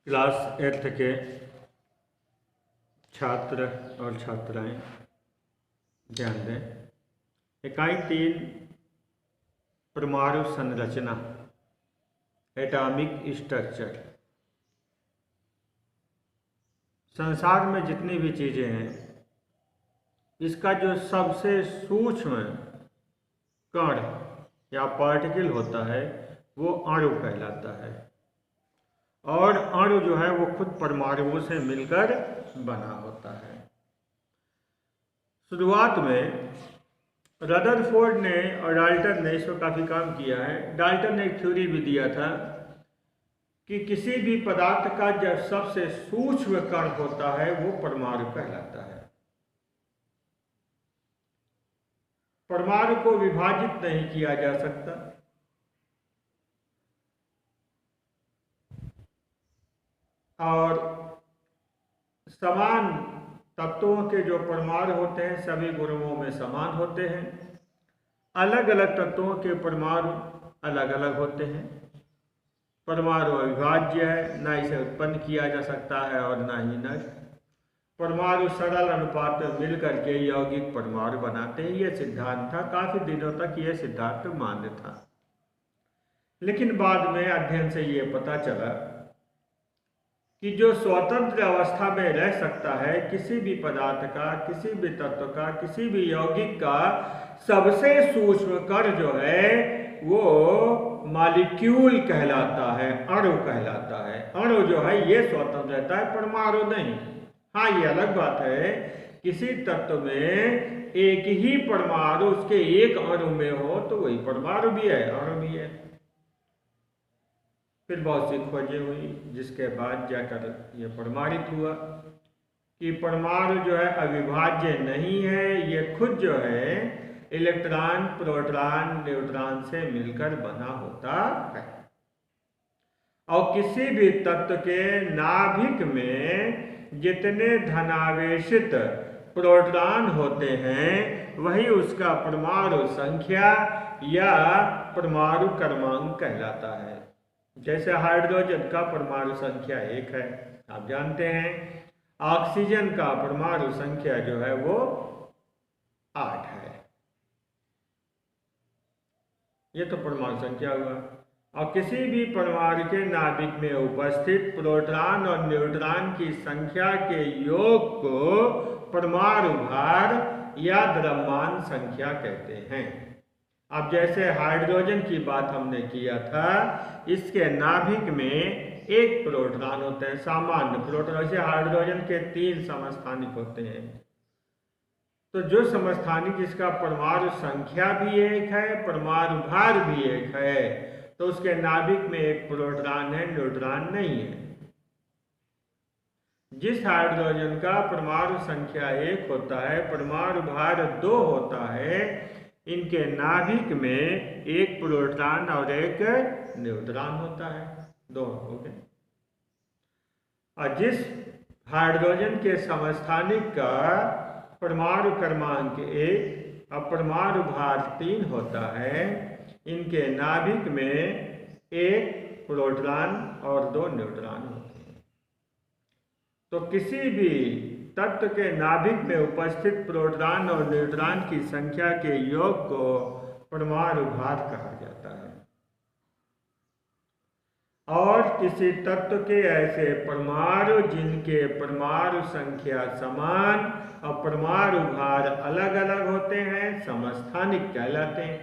Class 8 के छात्र और छात्राएं ध्यान दें। इकाई 3 परमाणु संरचना एटॉमिक स्ट्रक्चर। संसार में जितनी भी चीज़ें हैं, इसका जो सबसे सूक्ष्म कण या पार्टिकल होता है वो अणु कहलाता है। और अणु जो है वो खुद परमाणुओं से मिलकर बना होता है। शुरुआत में रदरफोर्ड ने और डाल्टन ने इस पर काफ़ी काम किया है। डाल्टन ने एक थ्योरी भी दिया था कि किसी भी पदार्थ का जो सबसे सूक्ष्म कण होता है वो परमाणु कहलाता है। परमाणु को विभाजित नहीं किया जा सकता। और समान तत्वों के जो परमाणु होते हैं सभी गुणों में समान होते हैं। अलग अलग तत्वों के परमाणु अलग अलग होते हैं। परमाणु अविभाज्य है, ना इसे उत्पन्न किया जा सकता है और ना ही नष्ट। परमाणु सरल अनुपात में मिलकर के यौगिक परमाणु बनाते हैं। यह सिद्धांत था, काफी दिनों तक यह सिद्धांत मान्य था। लेकिन बाद में अध्ययन से यह पता चला कि जो स्वतंत्र अवस्था में रह सकता है किसी भी पदार्थ का, किसी भी तत्व का, किसी भी यौगिक का सबसे सूक्ष्म कण जो है वो मॉलिक्यूल कहलाता है, अणु कहलाता है। अणु जो है ये स्वतंत्र रहता है, परमाणु नहीं। हाँ, ये अलग बात है किसी तत्व में एक ही परमाणु उसके एक अणु में हो तो वही परमाणु भी है, अणु भी है। फिर बहुत सी खोजें हुई जिसके बाद जाकर ये प्रमाणित हुआ कि परमाणु जो है अविभाज्य नहीं है। ये खुद जो है इलेक्ट्रॉन, प्रोटॉन, न्यूट्रॉन से मिलकर बना होता है। और किसी भी तत्व के नाभिक में जितने धनावेशित प्रोटॉन होते हैं वही उसका परमाणु संख्या या परमाणु क्रमांक कहलाता है। जैसे हाइड्रोजन का परमाणु संख्या 1 है, आप जानते हैं। ऑक्सीजन का परमाणु संख्या जो है वो 8 है। ये तो परमाणु संख्या हुआ। और किसी भी परमाणु के नाभिक में उपस्थित प्रोटॉन और न्यूट्रॉन की संख्या के योग को परमाणु भार या द्रव्यमान संख्या कहते हैं। अब जैसे हाइड्रोजन की बात हमने किया था, इसके नाभिक में एक प्रोटॉन होता है, सामान्य प्रोटॉन। वैसे हाइड्रोजन के 3 समस्थानिक होते हैं। तो जो समस्थानिक जिसका परमाणु संख्या भी 1 है, परमाणु भार भी 1 है, तो उसके नाभिक में एक प्रोटॉन है, न्यूट्रॉन नहीं है। जिस हाइड्रोजन का परमाणु संख्या 1 होता है, परमाणु भार 2 होता है, इनके नाभिक में एक प्रोटॉन और एक न्यूट्रॉन होता है, 2 हो गए। और जिस हाइड्रोजन के समस्थानिक का परमाणु क्रमांक 1 और परमाणु भार 3 होता है, इनके नाभिक में एक प्रोटॉन और 2 न्यूट्रॉन होते हैं। तो किसी भी तत्व के नाभिक में उपस्थित प्रोटॉन और न्यूट्रॉन की संख्या के योग को परमाणु भार कहा जाता है। और किसी तत्व के ऐसे परमाणु जिनके परमाणु संख्या समान और परमाणु भार अलग अलग होते हैं समस्थानिक कहलाते हैं।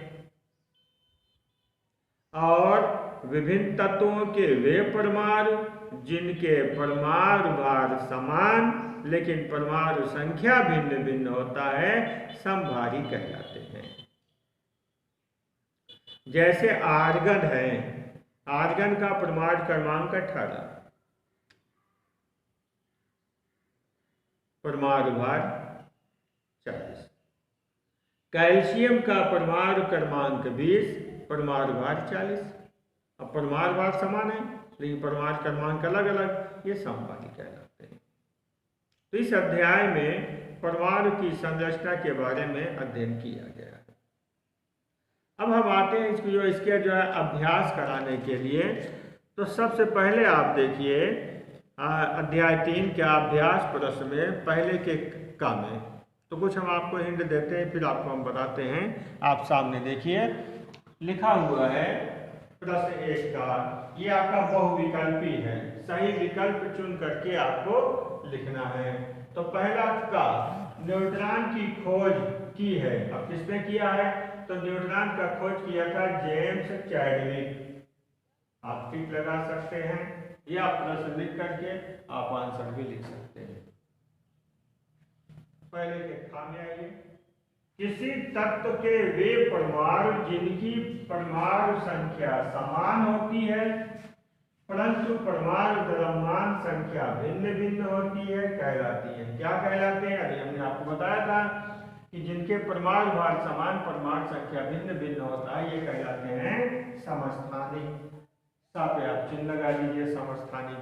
और विभिन्न तत्वों के वे परमाणु जिनके परमाणु भार समान लेकिन परमाणु संख्या भिन्न भिन्न होता है समभारी कहलाते हैं। जैसे आर्गन है, आर्गन का परमाणु क्रमांक 18, परमाणु भार 40। कैल्शियम का परमाणु क्रमांक 20, परमाणु भार 40। अब परमाणु भार समान है लेकिन परमाणु क्रमांक अलग अलग, ये समभारी कहलाते हैं। तो इस अध्याय में परमाणु की संरचना के बारे में अध्ययन किया गया है। अब हम आते हैं इसके जो है अभ्यास कराने के लिए। तो सबसे पहले आप देखिए अध्याय 3 के अभ्यास प्रश्न में पहले के का में। तो कुछ हम आपको हिंट देते हैं, फिर आपको हम बताते हैं। आप सामने देखिए, लिखा हुआ है प्रश्न 1 का, ये आपका बहुविकल्पी है, सही विकल्प चुन करके आपको लिखना है। तो पहला का न्यूट्रॉन की खोज की है। अब किसने किया है? तो न्यूट्रॉन का खोज किया था जेम्स चैडविक। आप टिक लगा सकते हैं या प्रश्न लिख करके आप आंसर भी लिख सकते हैं। पहले के खामे आइए। किसी तत्व के वे परमाणु जिनकी परमाणु संख्या समान होती है परंतु परमाणु द्रव्यमान संख्या भिन्न भिन्न होती है कहलाती है। क्या कहलाते हैं? अभी हमने आपको बताया था कि जिनके परमाणु भार समान परमाणु संख्या भिन्न भिन्न होता है, ये कहलाते हैं समस्थानिक। सा पे आप चिन्ह लगा दीजिए, समस्थानिक।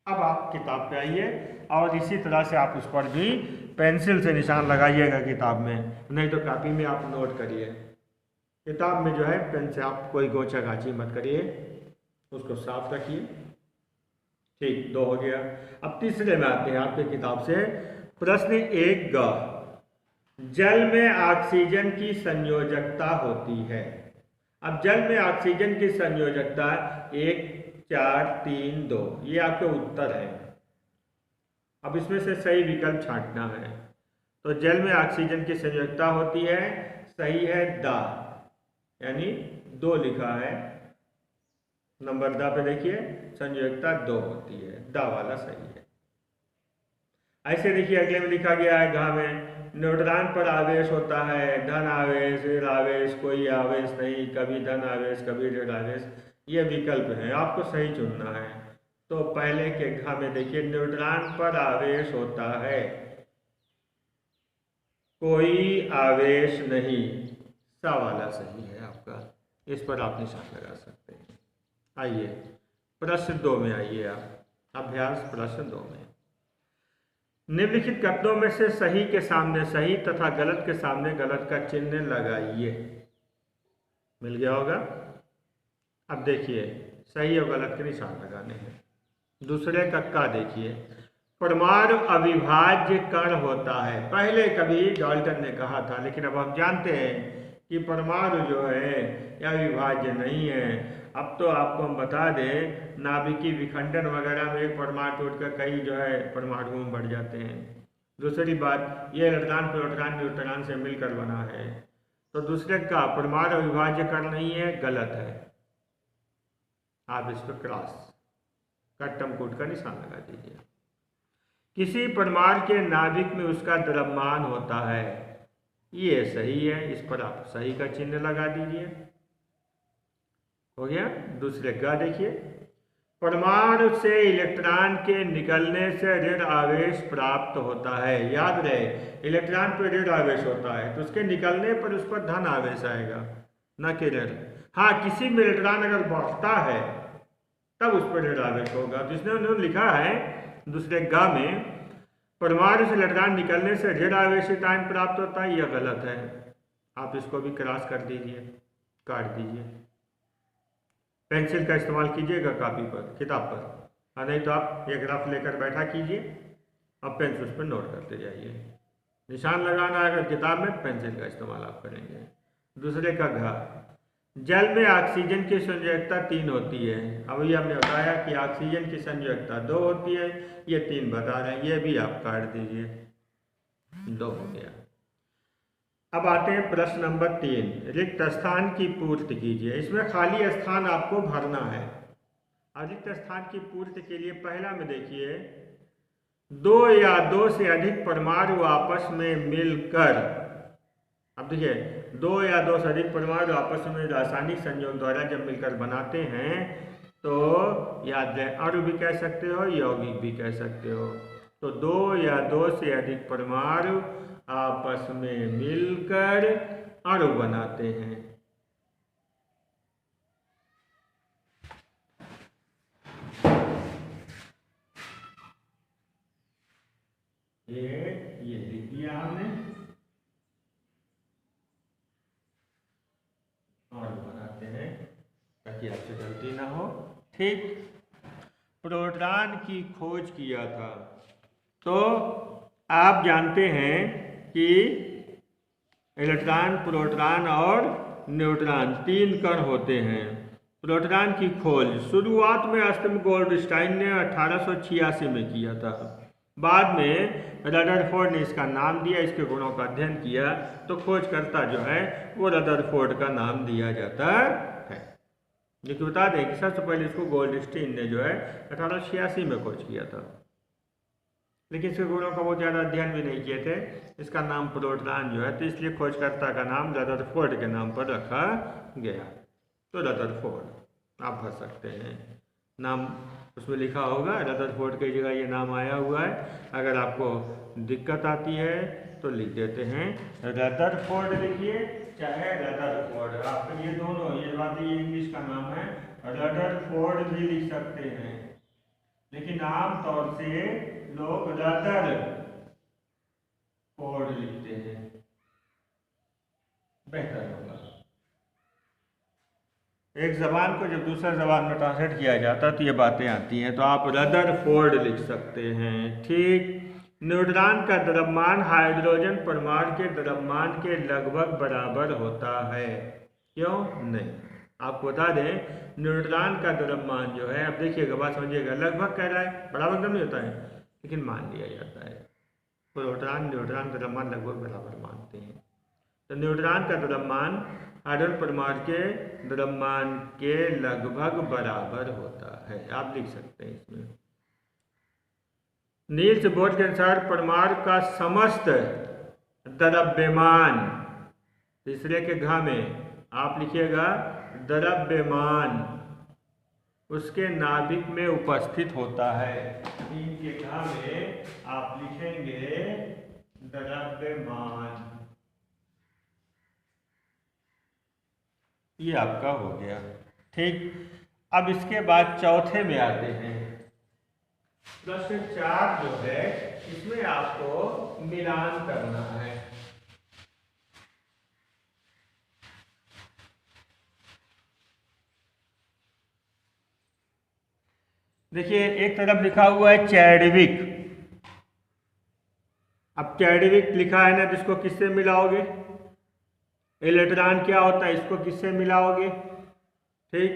अब आप किताब पे आइए और इसी तरह से आप उस पर भी पेंसिल से निशान लगाइएगा किताब में, नहीं तो कॉपी में आप नोट करिए। किताब में जो है पेन से आप कोई गोचा गाची मत करिए, उसको साफ रखिए। ठीक, 2 हो गया। अब तीसरे में आते हैं आपके किताब से। प्रश्न 1 ग, जल में ऑक्सीजन की संयोजकता होती है। अब जल में ऑक्सीजन की संयोजकता 1, 4, 3, 2, ये आपके उत्तर है। अब इसमें से सही विकल्प छांटना है। तो जल में ऑक्सीजन की संयोजकता होती है, सही है द, यानी 2 लिखा है। नंबर द पे देखिए, संयोजकता 2 होती है, द वाला सही है। ऐसे देखिए अगले में लिखा गया है घ में, न्यूट्रॉन पर आवेश होता है धन आवेश, ऋण आवेश, कोई आवेश नहीं, कभी धन आवेश कभी ऋण आवेश। ये विकल्प है, आपको सही चुनना है। तो पहले के घ में देखिए, न्यूट्रॉन पर आवेश होता है, कोई आवेश नहीं, सा वाला सही है आपका। इस पर आप निशान लगा सकते हैं। आइए प्रश्न 2 में आइए आप, अभ्यास प्रश्न 2 में। निम्नलिखित कथनों में से सही के सामने सही तथा गलत के सामने गलत का चिन्ह लगाइए। मिल गया होगा। अब देखिए, सही और गलत के निशान लगाने हैं। दूसरे का देखिए, परमाणु अविभाज्य कण होता है। पहले कभी डाल्टन ने कहा था, लेकिन अब हम जानते हैं कि परमाणु जो है यह अविभाज्य नहीं है। अब तो आपको हम बता दें, नाभिकीय विखंडन वगैरह में एक परमाणु टूटकर कई जो है परमाणु में बढ़ जाते हैं। दूसरी बात, ये इलेक्ट्रॉन प्रोटॉन न्यूट्रॉन से मिलकर बना है। तो दूसरे का परमाणु अविभाज्य कण नहीं है, गलत है। आप इस पर क्रॉस कट्टम कोट का निशान लगा दीजिए। किसी परमाणु के नाभिक में उसका द्रव्यमान होता है, ये सही है, इस पर आप सही का चिन्ह लगा दीजिए। हो गया। दूसरे का देखिए, परमाणु से इलेक्ट्रॉन के निकलने से ऋण आवेश प्राप्त होता है। याद रहे, इलेक्ट्रॉन पर ऋण आवेश होता है तो उसके निकलने पर उस पर धन आवेश आएगा, न कि ऋण। हाँ, किसी में इलेक्ट्रॉन अगर बढ़ता है तब उस पर ऋण आवेश होगा। जिसने उन्होंने लिखा है दूसरे गा में, परमाणु से इलेक्ट्रॉन निकलने से ऋण आवेशित आयन प्राप्त होता है, यह गलत है। आप इसको भी क्रॉस कर दीजिए, काट दीजिए। पेंसिल का इस्तेमाल कीजिएगा कॉपी पर, किताब पर, और नहीं तो आप एक रफ लेकर बैठा कीजिए और पेंसिल उस पर नोट करते जाइए। निशान लगाना है अगर किताब में, पेंसिल का इस्तेमाल आप करेंगे। दूसरे का घ, जल में ऑक्सीजन की संयोजकता 3 होती है। अब ये हमने बताया कि ऑक्सीजन की संयोजकता 2 होती है, ये 3 बता रहे हैं, ये भी आप काट दीजिए, 2 हो गया। अब आते हैं प्रश्न नंबर 3, रिक्त स्थान की पूर्ति कीजिए। इसमें खाली स्थान आपको भरना है। रिक्त स्थान की पूर्ति के लिए पहला में देखिए, 2 या 2 से अधिक परमाणु आपस में मिलकर, अब देखिए 2 या 2 से अधिक परमाणु आपस में रासायनिक संयोग द्वारा जब मिलकर बनाते हैं तो याद रहे, अणु भी कह सकते हो, यौगिक भी कह सकते हो। तो 2 या 2 से अधिक परमाणु आपस में मिलकर अणु बनाते हैं। ये लिख दिया हमने, अणु बनाते हैं ताकि आपसे गलती ना हो। ठीक, प्रोटॉन की खोज किया था। तो आप जानते हैं कि इलेक्ट्रॉन, प्रोटॉन और न्यूट्रॉन 3 कण होते हैं। प्रोटॉन की खोज शुरुआत में अस्टम गोल्डस्टाइन ने 1886 में किया था। बाद में रदरफोर्ड ने इसका नाम दिया, इसके गुणों का अध्ययन किया, तो खोजकर्ता जो है वो रदरफोर्ड का नाम दिया जाता है। लेकिन बता दें कि सबसे पहले इसको गोल्डस्टाइन ने जो है 1886 में खोज किया था, लेकिन इसके गुणों का बहुत ज़्यादा अध्ययन भी नहीं किए थे। इसका नाम प्रोटॉन जो है, तो इसलिए खोजकर्ता का नाम रदरफोर्ड के नाम पर रखा गया। तो रदरफोर्ड आप भर सकते हैं, नाम उसमें लिखा होगा, रदरफोर्ड की जगह ये नाम आया हुआ है। अगर आपको दिक्कत आती है तो लिख देते हैं रदरफोर्ड लिखिए, चाहे रदरफोर्ड। आप ये दोनों, ये बात ये इंग्लिश का नाम है, रदरफोर्ड भी लिख सकते हैं, लेकिन आम तौर से लोग रदरफोर्ड लिखते हैं, बेहतर होगा। एक जबान को जब दूसरा जबान में ट्रांसलेट किया जाता है तो ये बातें आती हैं, तो आप रदरफोर्ड लिख सकते हैं। ठीक। न्यूट्रॉन का द्रव्यमान हाइड्रोजन परमाणु के द्रव्यमान के लगभग बराबर होता है। क्यों नहीं? आपको बता दें, न्यूट्रॉन का द्रव्यमान जो है, अब देखिएगा, बात समझिएगा, लगभग कह रहा है, बराबर तो नहीं होता है, लेकिन मान लिया जाता है। प्रोटॉन न्यूट्रॉन का द्रव्यमान लगभग बराबर मानते हैं। तो न्यूट्रॉन का द्रव्यमान हाइड्रोजन परमाणु के द्रव्यमान के लगभग बराबर होता है, आप लिख सकते हैं इसमें। नील्स बोर के अनुसार परमाणु का समस्त द्रव्यमान, तीसरे के घ में आप लिखिएगा द्रव्यमान, उसके नाभिक में उपस्थित होता है। 3 के घ में आप लिखेंगे द्रव्यमान। ये आपका हो गया। ठीक। अब इसके बाद चौथे में आते हैं। प्रश्न 4 जो है, इसमें आपको मिलान करना है। देखिए, एक तरफ लिखा हुआ है चैडविक। अब चैडविक लिखा है ना, तो इसको किससे मिलाओगे? इलेक्ट्रॉन क्या होता है, इसको किससे मिलाओगे? ठीक,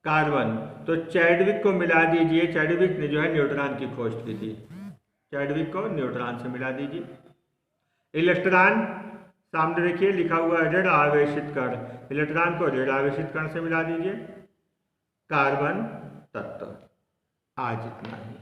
कार्बन। तो चैडविक को मिला दीजिए। चैडविक ने जो है न्यूट्रॉन की खोज की थी, चैडविक को न्यूट्रॉन से मिला दीजिए। इलेक्ट्रॉन सामने देखिए लिखा हुआ है ऋण आवेशित कण, इलेक्ट्रॉन को ऋण आवेशित कण से मिला दीजिए। कार्बन तत्व। आज इतना ही।